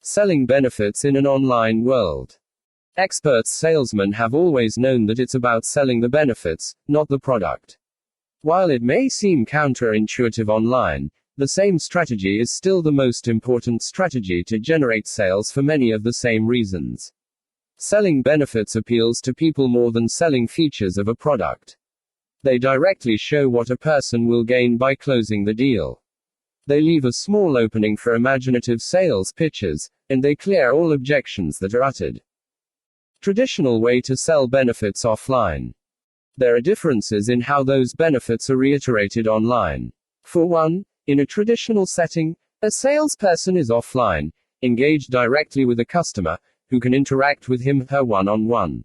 Selling benefits in an online world. Expert salesmen have always known that it's about selling the benefits, not the product. While it may seem counterintuitive online, the same strategy is still the most important strategy to generate sales for many of the same reasons. Selling benefits appeals to people more than selling features of a product. They directly show what a person will gain by closing the deal. They leave a small opening for imaginative sales pitches, and they clear all objections that are uttered. Traditional way to sell benefits offline. There are differences in how those benefits are reiterated online. For one, in a traditional setting, a salesperson is offline, engaged directly with a customer, who can interact with him/her one-on-one.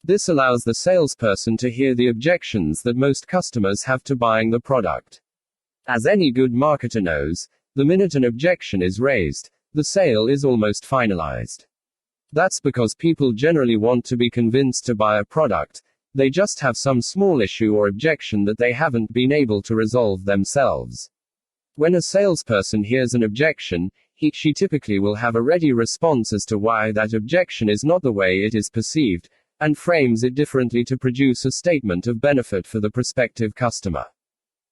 This allows the salesperson to hear the objections that most customers have to buying the product. As any good marketer knows, the minute an objection is raised, the sale is almost finalized. That's because people generally want to be convinced to buy a product, they just have some small issue or objection that they haven't been able to resolve themselves. When a salesperson hears an objection, she typically will have a ready response as to why that objection is not the way it is perceived, and frames it differently to produce a statement of benefit for the prospective customer.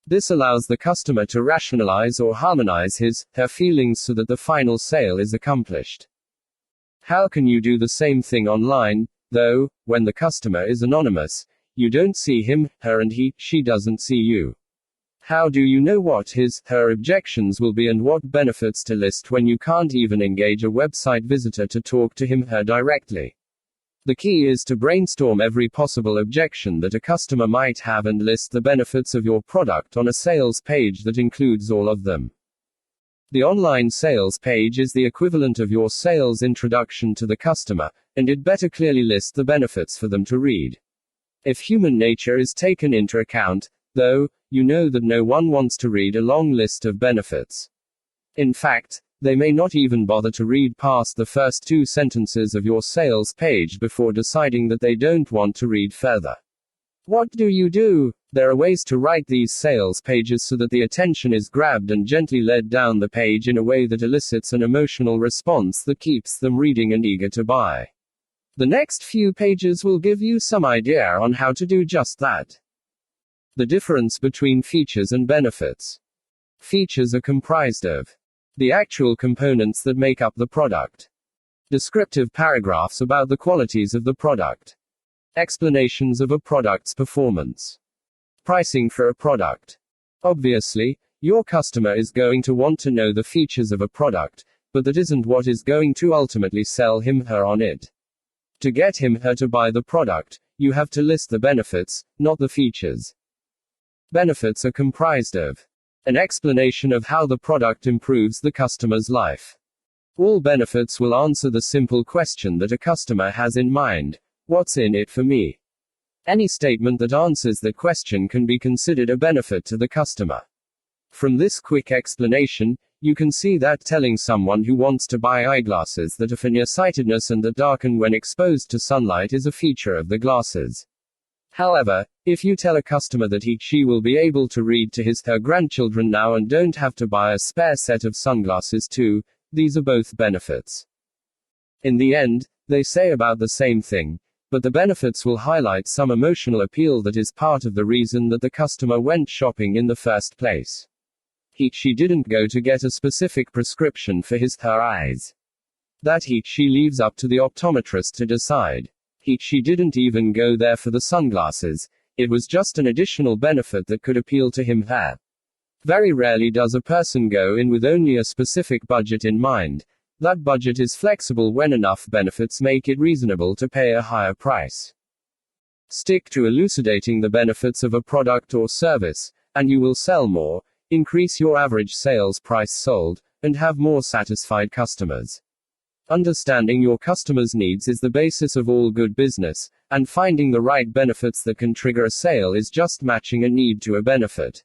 This allows the customer to rationalize or harmonize his/her feelings so that the final sale is accomplished. How can you do the same thing online, though? When the customer is anonymous, you don't see him/her and she doesn't see you. How do you know what his/her objections will be and what benefits to list when you can't even engage a website visitor to talk to him/her directly? The key is to brainstorm every possible objection that a customer might have and list the benefits of your product on a sales page that includes all of them. The online sales page is the equivalent of your sales introduction to the customer, and it better clearly list the benefits for them to read. If human nature is taken into account, though, you know that no one wants to read a long list of benefits. In fact, they may not even bother to read past the first 2 sentences of your sales page before deciding that they don't want to read further. What do? There are ways to write these sales pages so that the attention is grabbed and gently led down the page in a way that elicits an emotional response that keeps them reading and eager to buy. The next few pages will give you some idea on how to do just that. The difference between features and benefits. Features are comprised of the actual components that make up the product. Descriptive paragraphs about the qualities of the product. Explanations of a product's performance. Pricing for a product. Obviously, your customer is going to want to know the features of a product, but that isn't what is going to ultimately sell him/her on it. To get him/her to buy the product, you have to list the benefits, not the features. Benefits are comprised of an explanation of how the product improves the customer's life. All benefits will answer the simple question that a customer has in mind: what's in it for me? Any statement that answers that question can be considered a benefit to the customer. From this quick explanation, you can see that telling someone who wants to buy eyeglasses that are for nearsightedness and that darken when exposed to sunlight is a feature of the glasses. However, if you tell a customer that she will be able to read to his/her grandchildren now and don't have to buy a spare set of sunglasses too, these are both benefits. In the end, they say about the same thing, but the benefits will highlight some emotional appeal that is part of the reason that the customer went shopping in the first place. She didn't go to get a specific prescription for his/her eyes. That she leaves up to the optometrist to decide. She didn't even go there for the sunglasses, it was just an additional benefit that could appeal to him/her. Very rarely does a person go in with only a specific budget in mind. That budget is flexible when enough benefits make it reasonable to pay a higher price. Stick to elucidating the benefits of a product or service, and you will sell more, increase your average sales price sold, and have more satisfied customers. Understanding your customers' needs is the basis of all good business, and finding the right benefits that can trigger a sale is just matching a need to a benefit.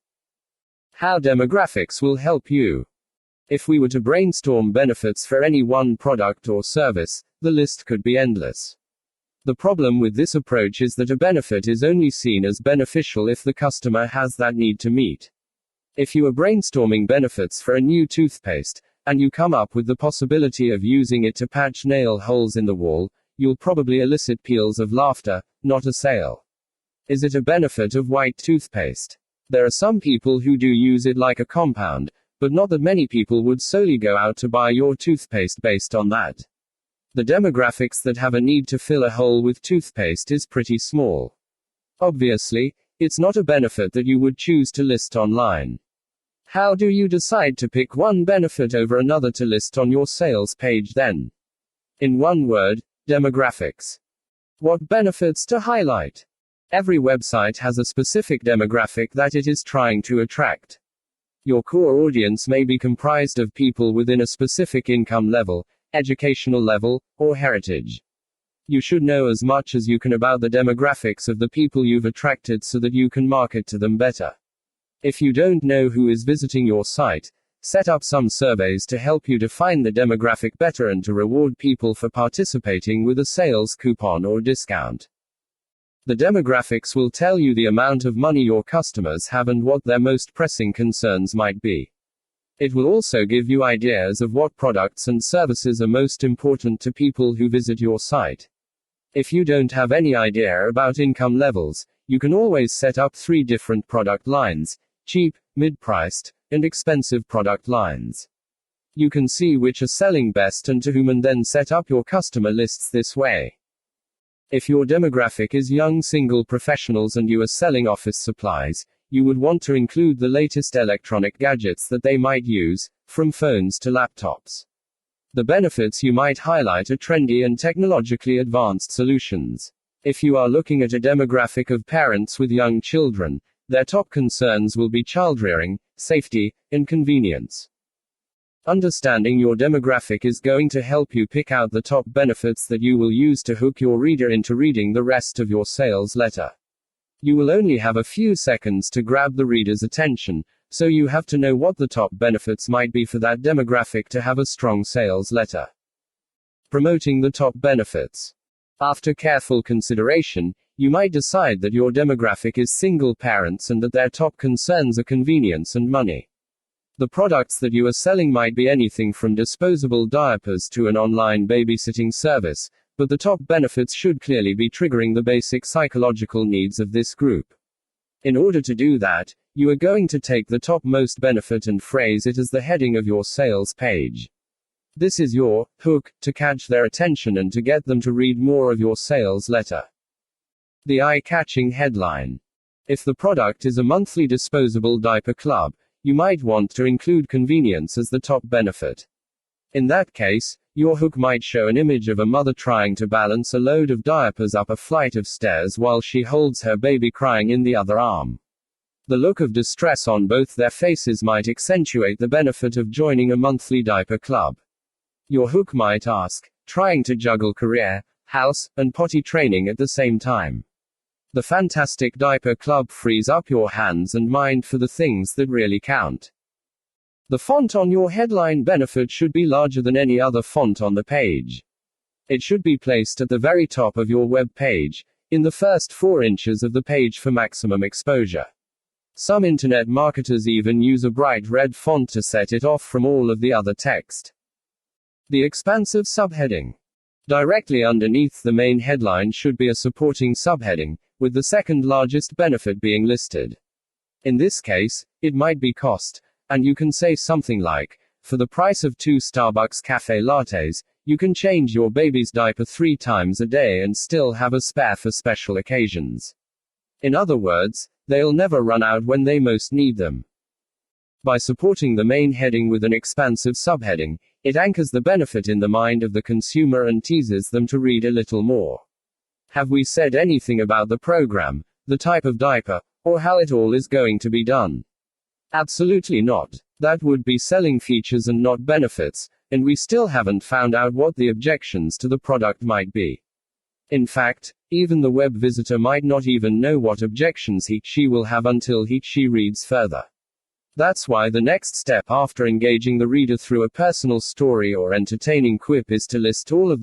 How demographics will help you. If we were to brainstorm benefits for any one product or service, the list could be endless. The problem with this approach is that a benefit is only seen as beneficial if the customer has that need to meet. If you are brainstorming benefits for a new toothpaste, and you come up with the possibility of using it to patch nail holes in the wall, you'll probably elicit peals of laughter, not a sale. Is it a benefit of white toothpaste? There are some people who do use it like a compound, but not that many people would solely go out to buy your toothpaste based on that. The demographics that have a need to fill a hole with toothpaste is pretty small. Obviously, it's not a benefit that you would choose to list online. How do you decide to pick one benefit over another to list on your sales page then? In one word, demographics. What benefits to highlight? Every website has a specific demographic that it is trying to attract. Your core audience may be comprised of people within a specific income level, educational level, or heritage. You should know as much as you can about the demographics of the people you've attracted so that you can market to them better. If you don't know who is visiting your site, set up some surveys to help you define the demographic better and to reward people for participating with a sales coupon or discount. The demographics will tell you the amount of money your customers have and what their most pressing concerns might be. It will also give you ideas of what products and services are most important to people who visit your site. If you don't have any idea about income levels, you can always set up 3 different product lines: cheap, mid-priced, and expensive product lines. You can see which are selling best and to whom, and then set up your customer lists this way. If your demographic is young single professionals and you are selling office supplies, you would want to include the latest electronic gadgets that they might use, from phones to laptops. The benefits you might highlight are trendy and technologically advanced solutions. If you are looking at a demographic of parents with young children, their top concerns will be childrearing, safety, and convenience. Understanding your demographic is going to help you pick out the top benefits that you will use to hook your reader into reading the rest of your sales letter. You will only have a few seconds to grab the reader's attention, so you have to know what the top benefits might be for that demographic to have a strong sales letter. Promoting the top benefits. After careful consideration, you might decide that your demographic is single parents and that their top concerns are convenience and money. The products that you are selling might be anything from disposable diapers to an online babysitting service, but the top benefits should clearly be triggering the basic psychological needs of this group. In order to do that, you are going to take the topmost benefit and phrase it as the heading of your sales page. This is your hook to catch their attention and to get them to read more of your sales letter. The eye-catching headline. If the product is a monthly disposable diaper club, you might want to include convenience as the top benefit. In that case, your hook might show an image of a mother trying to balance a load of diapers up a flight of stairs while she holds her baby crying in the other arm. The look of distress on both their faces might accentuate the benefit of joining a monthly diaper club. Your hook might ask, trying to juggle career, house, and potty training at the same time. The fantastic diaper club frees up your hands and mind for the things that really count. The font on your headline benefit should be larger than any other font on the page. It should be placed at the very top of your web page, in the first 4 inches of the page for maximum exposure. Some internet marketers even use a bright red font to set it off from all of the other text. The expansive subheading. Directly underneath the main headline should be a supporting subheading, with the second largest benefit being listed. In this case, it might be cost, and you can say something like, for the price of 2 Starbucks cafe lattes, you can change your baby's diaper 3 times a day and still have a spare for special occasions. In other words, they'll never run out when they most need them. By supporting the main heading with an expansive subheading, it anchors the benefit in the mind of the consumer and teases them to read a little more. Have we said anything about the program, the type of diaper, or how it all is going to be done? Absolutely not. That would be selling features and not benefits, and we still haven't found out what the objections to the product might be. In fact, even the web visitor might not even know what objections he/she will have until he/she reads further. That's why the next step after engaging the reader through a personal story or entertaining quip is to list all of the